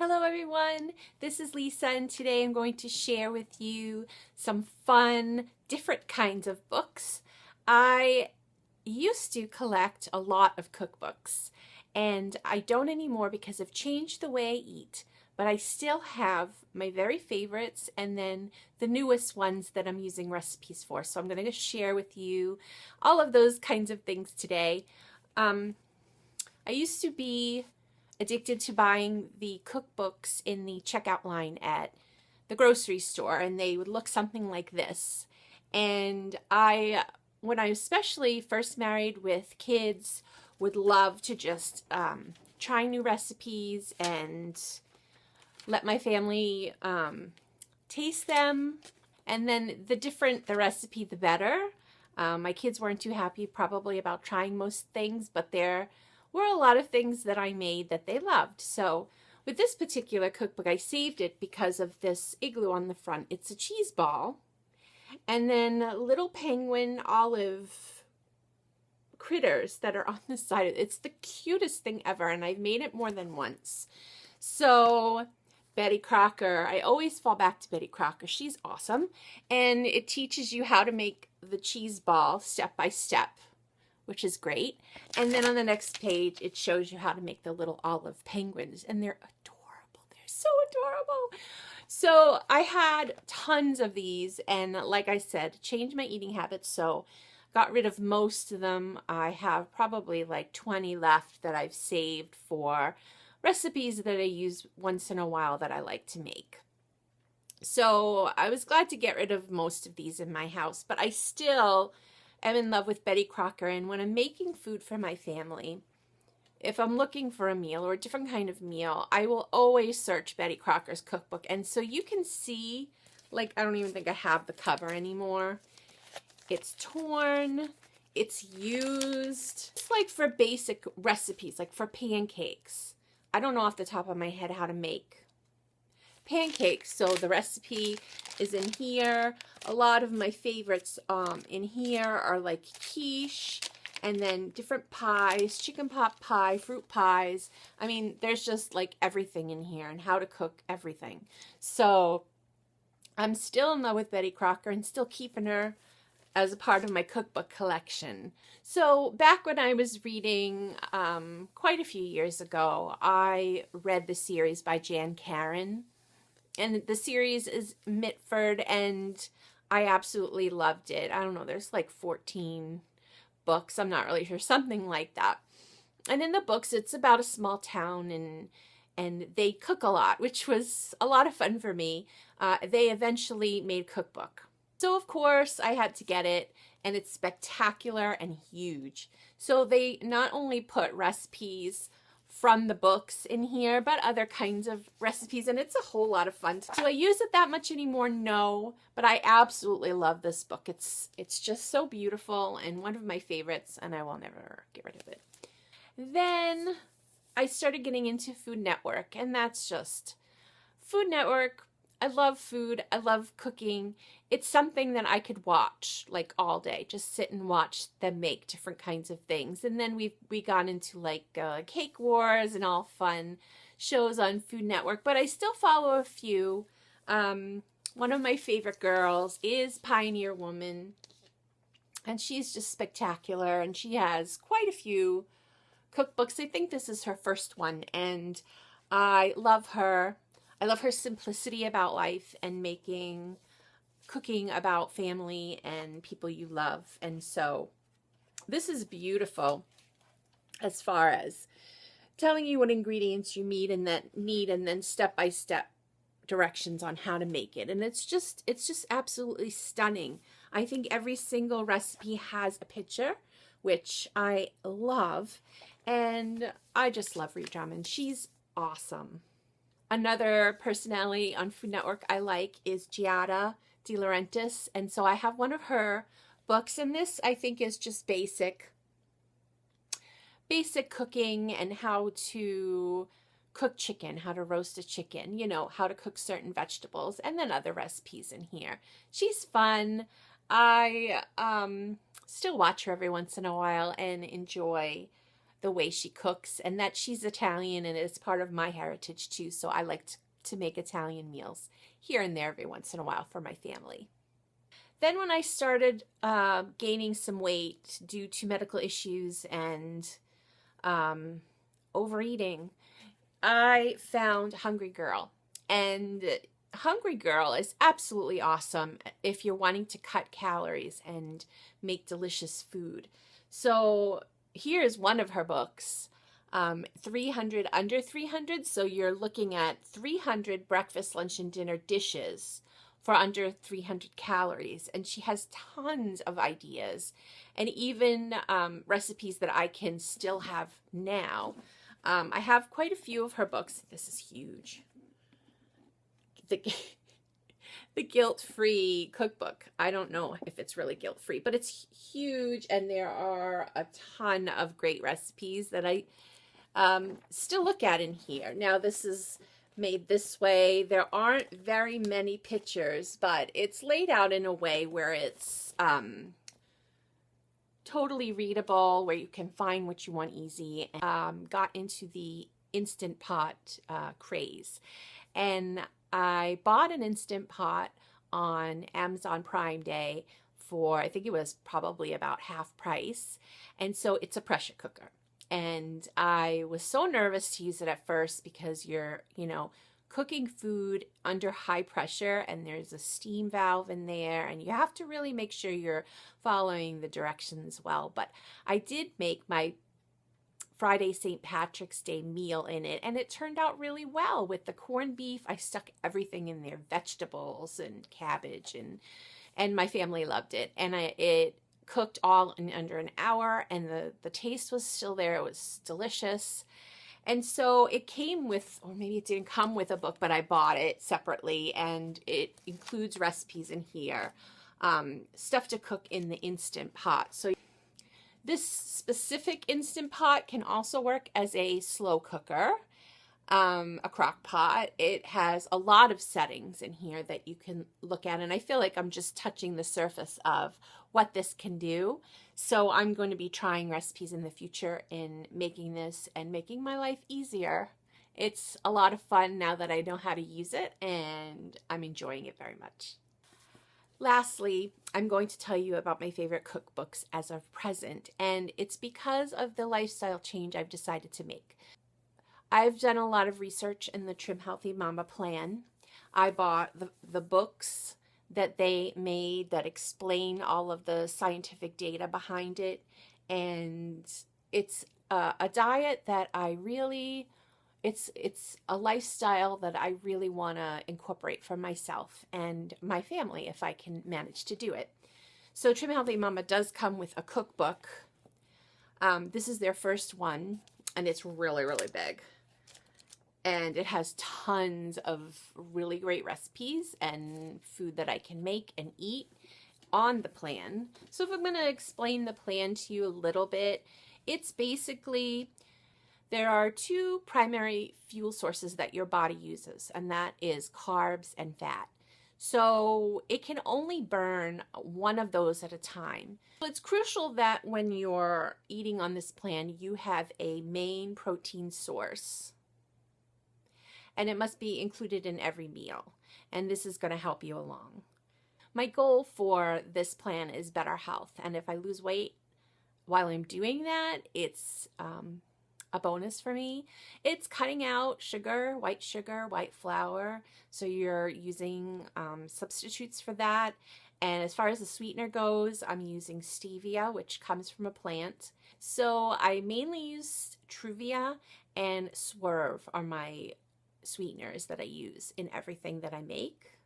Hello everyone, this is Lisa and today I'm going to share with you some fun, different kinds of books. I used to collect a lot of cookbooks and I don't anymore because I've changed the way I eat, but I still have my very favorites and then the newest ones that I'm using recipes for. So I'm going to share with you all of those kinds of things today. I used to be addicted to buying the cookbooks in the checkout line at the grocery store, and they would look something like this. And when I especially first married with kids, would love to just try new recipes and let my family taste them. And then the recipe, the better. My kids weren't too happy probably about trying most things, but there were a lot of things that I made that they loved. So with this particular cookbook, I saved it because of this igloo on the front. It's a cheese ball and then little penguin olive critters that are on the side. It's the cutest thing ever, and I've made it more than once. So Betty Crocker, I always fall back to Betty Crocker. She's awesome, and it teaches you how to make the cheese ball step by step, which is great. And then on the next page, it shows you how to make the little olive penguins, and they're adorable. They're so adorable. So I had tons of these, and like I said, changed my eating habits, so got rid of most of them. I have probably like 20 left that I've saved for recipes that I use once in a while that I like to make. So I was glad to get rid of most of these in my house, but I still am in love with Betty Crocker, and when I'm making food for my family, if I'm looking for a meal or a different kind of meal, I will always search Betty Crocker's cookbook. And so you can see, like, I don't even think I have the cover anymore. It's torn, it's used. It's like for basic recipes, like for pancakes. I don't know off the top of my head how to make pancakes, so the recipe is in here. A lot of my favorites in here are like quiche and then different pies, chicken pot pie, fruit pies. I mean, there's just like everything in here and how to cook everything. So I'm still in love with Betty Crocker and still keeping her as a part of my cookbook collection. So back when I was reading quite a few years ago, I read the series by Jan Karon. And the series is Mitford, and I absolutely loved it. I don't know, there's like 14 books. I'm not really sure, something like that. And in the books, it's about a small town, and they cook a lot, which was a lot of fun for me. They eventually made a cookbook. So of course, I had to get it, and it's spectacular and huge. So they not only put recipes from the books in here, but other kinds of recipes, and it's a whole lot of fun. Do I use it that much anymore? No, but I absolutely love this book. It's just so beautiful and one of my favorites, and I will never get rid of it. Then I started getting into Food Network, and that's just Food Network. I love food. I love cooking. It's something that I could watch like all day, just sit and watch them make different kinds of things. And then we got into like Cake Wars and all fun shows on Food Network, but I still follow a few. One of my favorite girls is Pioneer Woman, and she's just spectacular, and she has quite a few cookbooks. I think this is her first one, and I love her. I love her simplicity about life and cooking about family and people you love. And so this is beautiful as far as telling you what ingredients you need and then step-by-step directions on how to make it. And it's just absolutely stunning. I think every single recipe has a picture, which I love. And I just love Ree Drummond. She's awesome. Another personality on Food Network I like is Giada De Laurentiis, and so I have one of her books, and this I think is just basic cooking and how to cook chicken, how to roast a chicken, you know, how to cook certain vegetables, and then other recipes in here. She's fun. I still watch her every once in a while and enjoy the way she cooks, and that she's Italian and it's part of my heritage too. So I like to make Italian meals here and there every once in a while for my family. Then when I started gaining some weight due to medical issues and overeating, I found Hungry Girl. And Hungry Girl is absolutely awesome if you're wanting to cut calories and make delicious food. So here's one of her books, 300 Under 300. So you're looking at 300 breakfast, lunch, and dinner dishes for under 300 calories. And she has tons of ideas and even recipes that I can still have now. I have quite a few of her books. This is huge. The guilt-free cookbook. I don't know if it's really guilt-free, but it's huge, and there are a ton of great recipes that I still look at in here. Now, this is made this way. There aren't very many pictures, but it's laid out in a way where it's totally readable, where you can find what you want easy. Got into the Instant Pot craze, and I bought an Instant Pot on Amazon Prime Day for, I think it was probably about half price. And so it's a pressure cooker. And I was so nervous to use it at first because you're, cooking food under high pressure, and there's a steam valve in there, and you have to really make sure you're following the directions well. But I did make my Friday St. Patrick's Day meal in it, and it turned out really well with the corned beef. I stuck everything in there, vegetables and cabbage, and my family loved it. And it cooked all in under an hour, and the taste was still there. It was delicious. And so it came with, or maybe it didn't come with a book, but I bought it separately, and it includes recipes in here, stuff to cook in the Instant Pot. So this specific Instant Pot can also work as a slow cooker, a crock pot. It has a lot of settings in here that you can look at, and I feel like I'm just touching the surface of what this can do. So I'm going to be trying recipes in the future in making this and making my life easier. It's a lot of fun now that I know how to use it, and I'm enjoying it very much. Lastly, I'm going to tell you about my favorite cookbooks as of present, and it's because of the lifestyle change I've decided to make. I've done a lot of research in the Trim Healthy Mama plan. I bought the books that they made that explain all of the scientific data behind it, and it's a diet that I really... It's a lifestyle that I really want to incorporate for myself and my family if I can manage to do it. So Trim Healthy Mama does come with a cookbook. This is their first one, and it's really, really big. And it has tons of really great recipes and food that I can make and eat on the plan. So if I'm going to explain the plan to you a little bit, it's basically... There are two primary fuel sources that your body uses, and that is carbs and fat. So it can only burn one of those at a time. So it's crucial that when you're eating on this plan, you have a main protein source. And it must be included in every meal. And this is going to help you along. My goal for this plan is better health. And if I lose weight while I'm doing that, it's... a bonus for me. It's cutting out sugar, white flour. So you're using substitutes for that. And as far as the sweetener goes, I'm using stevia, which comes from a plant. So I mainly use Truvia and Swerve are my sweeteners that I use in everything that I make.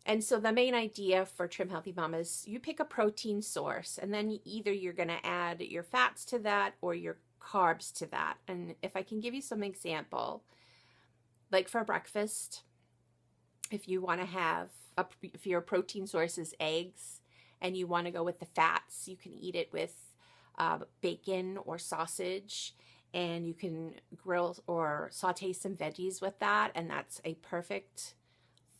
And so the main idea for Trim Healthy Mama is you pick a protein source, and then either you're going to add your fats to that or your carbs to that. And if I can give you some example, like for breakfast, if you want to have, if your protein source is eggs and you want to go with the fats, you can eat it with bacon or sausage, and you can grill or saute some veggies with that, and that's a perfect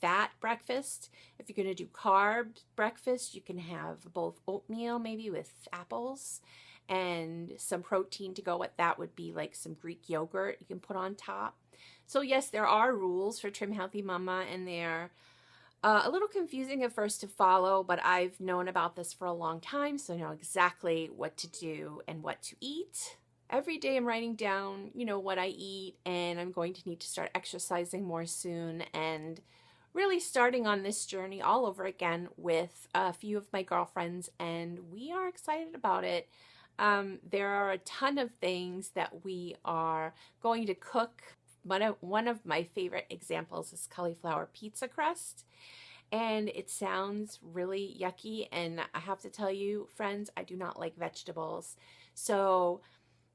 fat breakfast. If you're going to do carb breakfast, you can have both oatmeal maybe with apples, and some protein to go with that would be like some Greek yogurt you can put on top. So yes, there are rules for Trim Healthy Mama, and they're a little confusing at first to follow, but I've known about this for a long time, so I know exactly what to do and what to eat. Every day I'm writing down, what I eat, and I'm going to need to start exercising more soon and really starting on this journey all over again with a few of my girlfriends, and we are excited about it. There are a ton of things that we are going to cook. One of my favorite examples is cauliflower pizza crust, and it sounds really yucky, and I have to tell you, friends, I do not like vegetables. So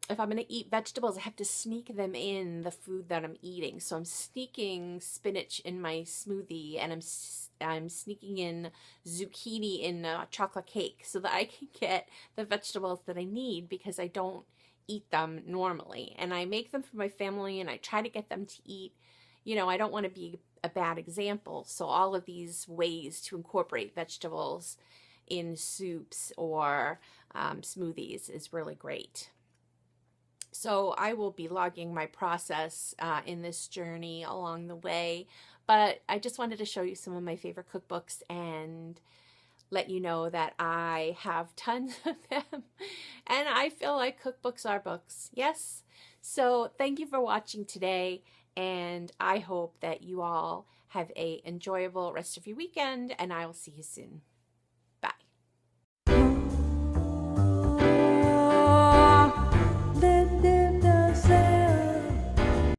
if I'm going to eat vegetables, I have to sneak them in the food that I'm eating. So I'm sneaking spinach in my smoothie, and I'm sneaking in zucchini in a chocolate cake so that I can get the vegetables that I need, because I don't eat them normally. And I make them for my family, and I try to get them to eat. I don't want to be a bad example. So all of these ways to incorporate vegetables in soups or smoothies is really great. So I will be logging my process in this journey along the way, but I just wanted to show you some of my favorite cookbooks and let you know that I have tons of them, and I feel like cookbooks are books. Yes. So thank you for watching today, and I hope that you all have an enjoyable rest of your weekend, and I will see you soon.